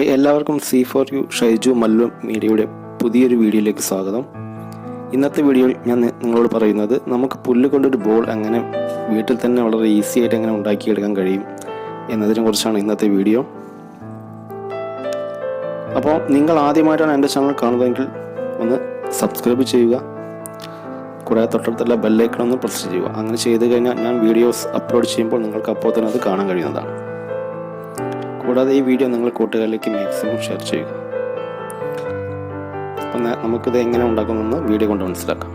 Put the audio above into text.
Hi, എല്ലാവർക്കും C4U Shaiju Mallu മീഡിയയുടെ പുതിയൊരു വീഡിയോയിലേക്ക് സ്വാഗതം. ഇന്നത്തെ വീഡിയോയിൽ ഞാൻ നിങ്ങളോട് പറയുന്നത് നമുക്ക് പുല്ല് കൊണ്ടൊരു ബോൾ എങ്ങനെ വീട്ടിൽ തന്നെ വളരെ ഈസി ആയിട്ട് എങ്ങനെ ഉണ്ടാക്കിയെടുക്കാൻ കഴിയും എന്നതിനെ കുറിച്ചാണ് ഇന്നത്തെ വീഡിയോ. അപ്പോൾ നിങ്ങൾ ആദ്യമായിട്ടാണ് എൻ്റെ ചാനൽ കാണുന്നതെങ്കിൽ ഒന്ന് സബ്സ്ക്രൈബ് ചെയ്യുക, കൂടാതെ തൊട്ടടുത്തുള്ള ബെല്ലൈക്കൺ ഒന്ന് പ്രസ് ചെയ്യുക. അങ്ങനെ ചെയ്ത് കഴിഞ്ഞാൽ ഞാൻ വീഡിയോസ് അപ്ലോഡ് ചെയ്യുമ്പോൾ നിങ്ങൾക്ക് അപ്പോൾ തന്നെ അത് കാണാൻ കഴിയുന്നതാണ്. കൂടാതെ ഈ വീഡിയോ നിങ്ങൾ കൂട്ടുകാരിലേക്ക് മാക്സിമം ഷെയർ ചെയ്യുക. അപ്പം നമുക്കിത് എങ്ങനെ ഉണ്ടാക്കുമെന്ന് വീഡിയോ കൊണ്ട് മനസ്സിലാക്കാം.